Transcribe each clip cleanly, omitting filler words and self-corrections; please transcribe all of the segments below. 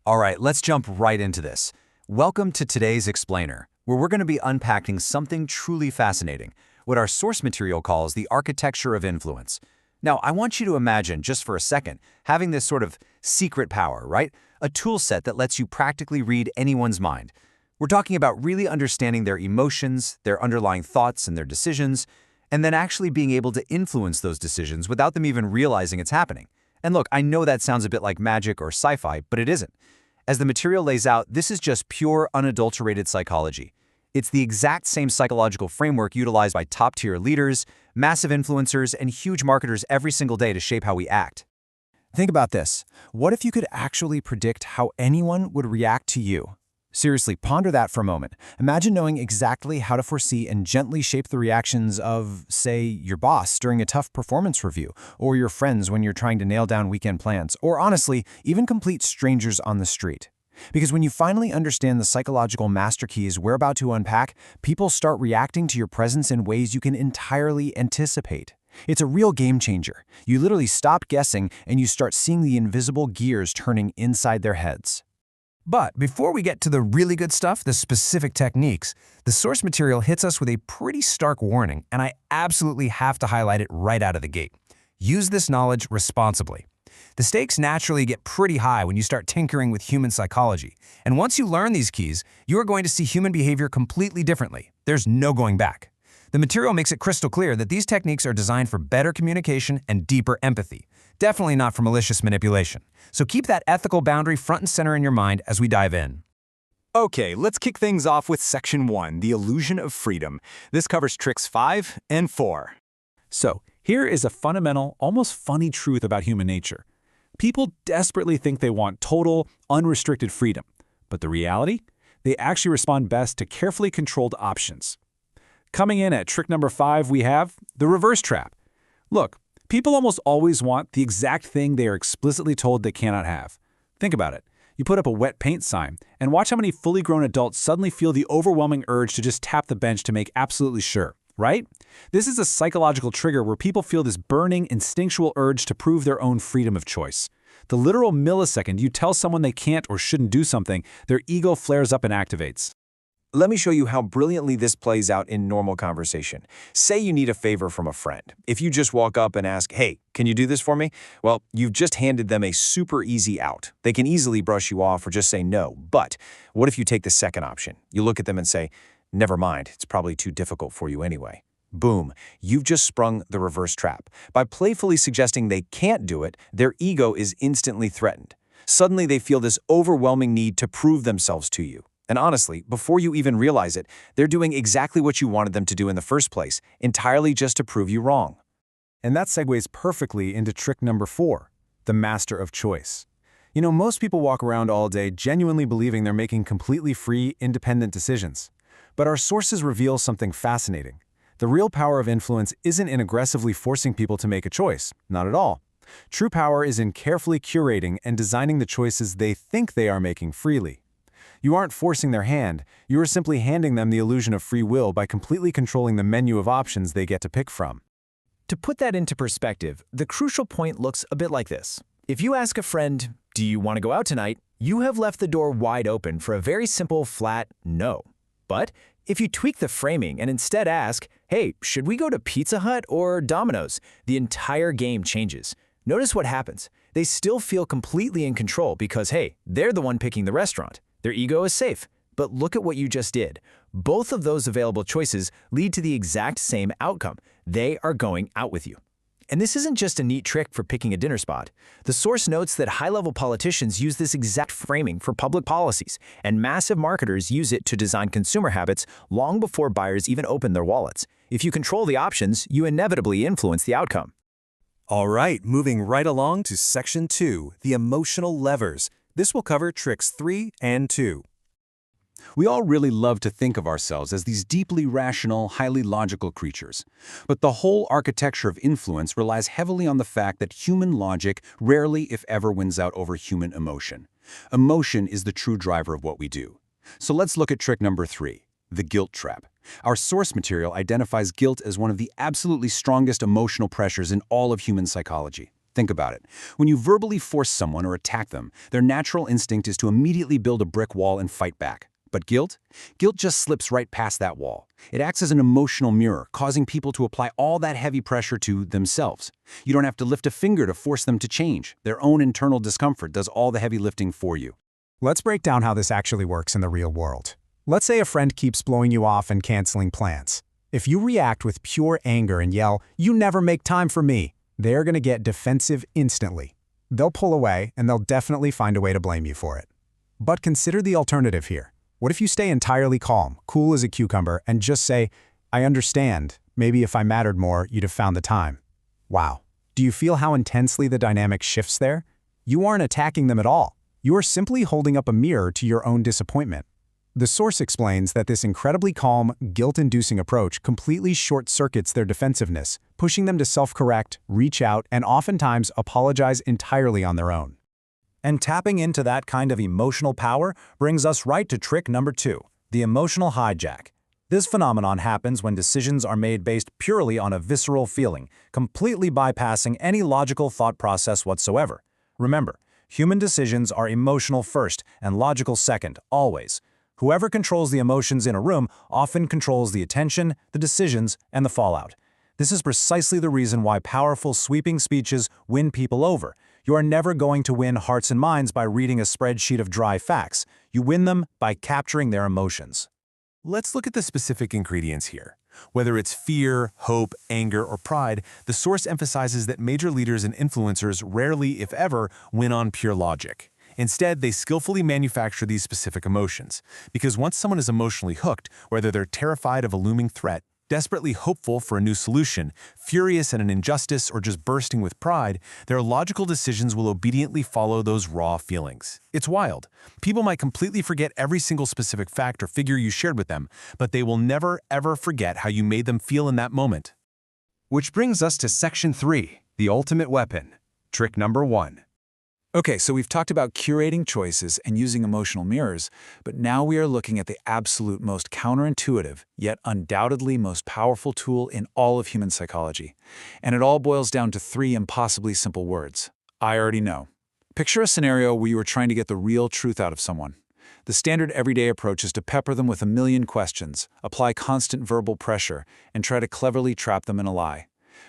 All right, let's jump right into this. Welcome to today's Explainer, where we're going to be unpacking something truly fascinating, what our source material calls the architecture of influence. Now, I want you to imagine, just for a second, having this sort of secret power, right? A tool set that lets you practically read anyone's mind. We're talking about really understanding their emotions, their underlying thoughts, and their decisions, and then actually being able to influence those decisions without them even realizing it's happening. And look, I know that sounds a bit like magic or sci-fi, but it isn't. As the material lays out, this is just pure, unadulterated psychology. It's the exact same psychological framework utilized by top-tier leaders, massive influencers, and huge marketers every single day to shape how we act. Think about this. What if you could actually predict how anyone would react to you? Seriously, ponder that for a moment. Imagine knowing exactly how to foresee and gently shape the reactions of, say, your boss during a tough performance review, or your friends when you're trying to nail down weekend plans, or honestly, even complete strangers on the street. Because when you finally understand the psychological master keys we're about to unpack, people start reacting to your presence in ways you can entirely anticipate. It's a real game changer. You literally stop guessing and you start seeing the invisible gears turning inside their heads. But before we get to the really good stuff, the specific techniques, the source material hits us with a pretty stark warning, and I absolutely have to highlight it right out of the gate. Use this knowledge responsibly. The stakes naturally get pretty high when you start tinkering with human psychology, and once you learn these keys, you are going to see human behavior completely differently. There's no going back. The material makes it crystal clear that these techniques are designed for better communication and deeper empathy. Definitely not for malicious manipulation. So keep that ethical boundary front and center in your mind as we dive in. Okay, let's kick things off with Section 1, the illusion of freedom. This covers tricks 5 and 4. So, here is a fundamental, almost funny truth about human nature. People desperately think they want total, unrestricted freedom. But the reality? They actually respond best to carefully controlled options. Coming in at trick number 5, we have the reverse trap. Look, people almost always want the exact thing they are explicitly told they cannot have. Think about it. You put up a wet paint sign, and watch how many fully grown adults suddenly feel the overwhelming urge to just tap the bench to make absolutely sure, right? This is a psychological trigger where people feel this burning, instinctual urge to prove their own freedom of choice. The literal millisecond you tell someone they can't or shouldn't do something, their ego flares up and activates. Let me show you how brilliantly this plays out in normal conversation. Say you need a favor from a friend. If you just walk up and ask, "Hey, can you do this for me?" Well, you've just handed them a super easy out. They can easily brush you off or just say no. But what if you take the second option? You look at them and say, "Never mind, it's probably too difficult for you anyway." Boom, you've just sprung the reverse trap. By playfully suggesting they can't do it, their ego is instantly threatened. Suddenly they feel this overwhelming need to prove themselves to you. And honestly, before you even realize it, they're doing exactly what you wanted them to do in the first place, entirely just to prove you wrong. And that segues perfectly into trick number 4, the master of choice. You know, most people walk around all day genuinely believing they're making completely free, independent decisions. But our sources reveal something fascinating. The real power of influence isn't in aggressively forcing people to make a choice, not at all. True power is in carefully curating and designing the choices they think they are making freely. You aren't forcing their hand, you are simply handing them the illusion of free will by completely controlling the menu of options they get to pick from. To put that into perspective, the crucial point looks a bit like this. If you ask a friend, "Do you want to go out tonight?" you have left the door wide open for a very simple, flat no. But if you tweak the framing and instead ask, "Hey, should we go to Pizza Hut or Domino's?" the entire game changes. Notice what happens. They still feel completely in control because, hey, they're the one picking the restaurant. Their ego is safe. But look at what you just did. Both of those available choices lead to the exact same outcome. They are going out with you. And this isn't just a neat trick for picking a dinner spot. The source notes that high-level politicians use this exact framing for public policies, and massive marketers use it to design consumer habits long before buyers even open their wallets. If you control the options, you inevitably influence the outcome. All right, moving right along to Section 2, the emotional levers. This will cover tricks 3 and 2. We all really love to think of ourselves as these deeply rational, highly logical creatures. But the whole architecture of influence relies heavily on the fact that human logic rarely, if ever, wins out over human emotion. Emotion is the true driver of what we do. So let's look at trick number 3, the guilt trap. Our source material identifies guilt as one of the absolutely strongest emotional pressures in all of human psychology. Think about it. When you verbally force someone or attack them, their natural instinct is to immediately build a brick wall and fight back. But guilt? Guilt just slips right past that wall. It acts as an emotional mirror, causing people to apply all that heavy pressure to themselves. You don't have to lift a finger to force them to change. Their own internal discomfort does all the heavy lifting for you. Let's break down how this actually works in the real world. Let's say a friend keeps blowing you off and canceling plans. If you react with pure anger and yell, "You never make time for me," they're going to get defensive instantly. They'll pull away, and they'll definitely find a way to blame you for it. But consider the alternative here. What if you stay entirely calm, cool as a cucumber, and just say, "I understand. Maybe if I mattered more, you'd have found the time." Wow. Do you feel how intensely the dynamic shifts there? You aren't attacking them at all. You are simply holding up a mirror to your own disappointment. The source explains that this incredibly calm, guilt-inducing approach completely short-circuits their defensiveness, pushing them to self-correct, reach out, and oftentimes apologize entirely on their own. And tapping into that kind of emotional power brings us right to trick number 2, the emotional hijack. This phenomenon happens when decisions are made based purely on a visceral feeling, completely bypassing any logical thought process whatsoever. Remember, human decisions are emotional first and logical second, always. Whoever controls the emotions in a room often controls the attention, the decisions, and the fallout. This is precisely the reason why powerful, sweeping speeches win people over. You are never going to win hearts and minds by reading a spreadsheet of dry facts. You win them by capturing their emotions. Let's look at the specific ingredients here. Whether it's fear, hope, anger, or pride, the source emphasizes that major leaders and influencers rarely, if ever, win on pure logic. Instead, they skillfully manufacture these specific emotions. Because once someone is emotionally hooked, whether they're terrified of a looming threat, desperately hopeful for a new solution, furious at an injustice, or just bursting with pride, their logical decisions will obediently follow those raw feelings. It's wild. People might completely forget every single specific fact or figure you shared with them, but they will never, ever forget how you made them feel in that moment. Which brings us to Section 3, the ultimate weapon. Trick number 1. Okay, so we've talked about curating choices and using emotional mirrors, but now we are looking at the absolute most counterintuitive, yet undoubtedly most powerful tool in all of human psychology. And it all boils down to 3 impossibly simple words. I already know. Picture a scenario where you are trying to get the real truth out of someone. The standard everyday approach is to pepper them with a million questions, apply constant verbal pressure, and try to cleverly trap them in a lie.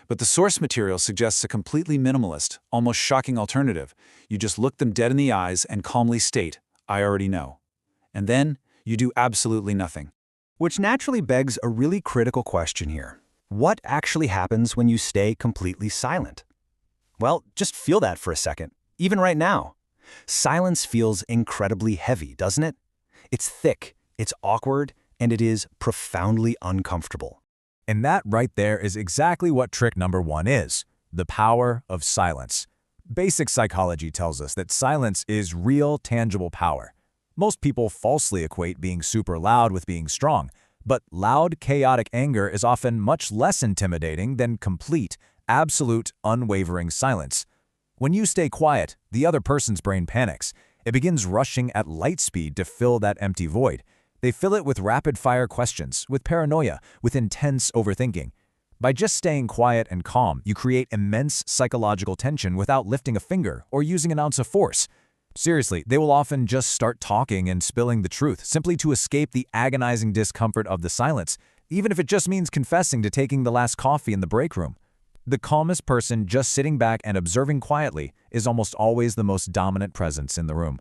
But the source material suggests a completely minimalist, almost shocking alternative. You just look them dead in the eyes and calmly state, "I already know." And then you do absolutely nothing. Which naturally begs a really critical question here. What actually happens when you stay completely silent? Well, just feel that for a second, even right now. Silence feels incredibly heavy, doesn't it? It's thick, it's awkward, and it is profoundly uncomfortable. And that right there is exactly what trick number 1 is, the power of silence. Basic psychology tells us that silence is real, tangible power. Most people falsely equate being super loud with being strong, but loud, chaotic anger is often much less intimidating than complete, absolute, unwavering silence. When you stay quiet, the other person's brain panics. It begins rushing at light speed to fill that empty void. They fill it with rapid-fire questions, with paranoia, with intense overthinking. By just staying quiet and calm, you create immense psychological tension without lifting a finger or using an ounce of force. Seriously, they will often just start talking and spilling the truth, simply to escape the agonizing discomfort of the silence, even if it just means confessing to taking the last coffee in the break room. The calmest person just sitting back and observing quietly is almost always the most dominant presence in the room.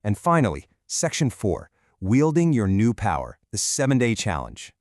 And finally, Section 4. Wielding your new power, the 7-day challenge.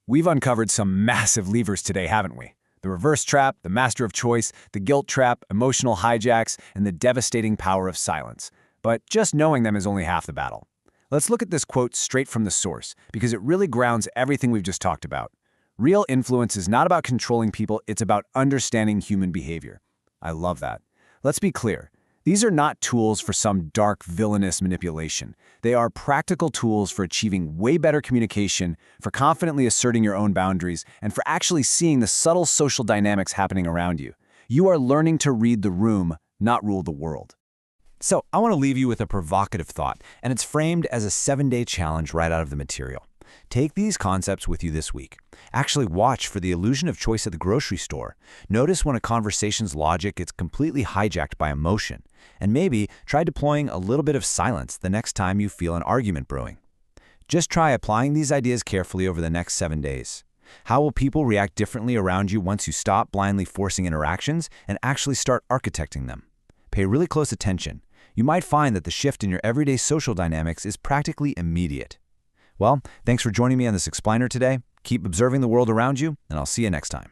We've uncovered some massive levers today, haven't we? The reverse trap, the master of choice, the guilt trap, emotional hijacks, and the devastating power of silence. But just knowing them is only half the battle. Let's look at this quote straight from the source, because it really grounds everything we've just talked about. Real influence is not about controlling people, it's about understanding human behavior. I love that. Let's be clear. These are not tools for some dark, villainous manipulation. They are practical tools for achieving way better communication, for confidently asserting your own boundaries, and for actually seeing the subtle social dynamics happening around you. You are learning to read the room, not rule the world. So I want to leave you with a provocative thought, and it's framed as a 7-day challenge right out of the material. Take these concepts with you this week. Actually watch for the illusion of choice at the grocery store. Notice when a conversation's logic gets completely hijacked by emotion. And maybe try deploying a little bit of silence the next time you feel an argument brewing. Just try applying these ideas carefully over the next 7 days. How will people react differently around you once you stop blindly forcing interactions and actually start architecting them? Pay really close attention. You might find that the shift in your everyday social dynamics is practically immediate. Well, thanks for joining me on this explainer today. Keep observing the world around you, and I'll see you next time.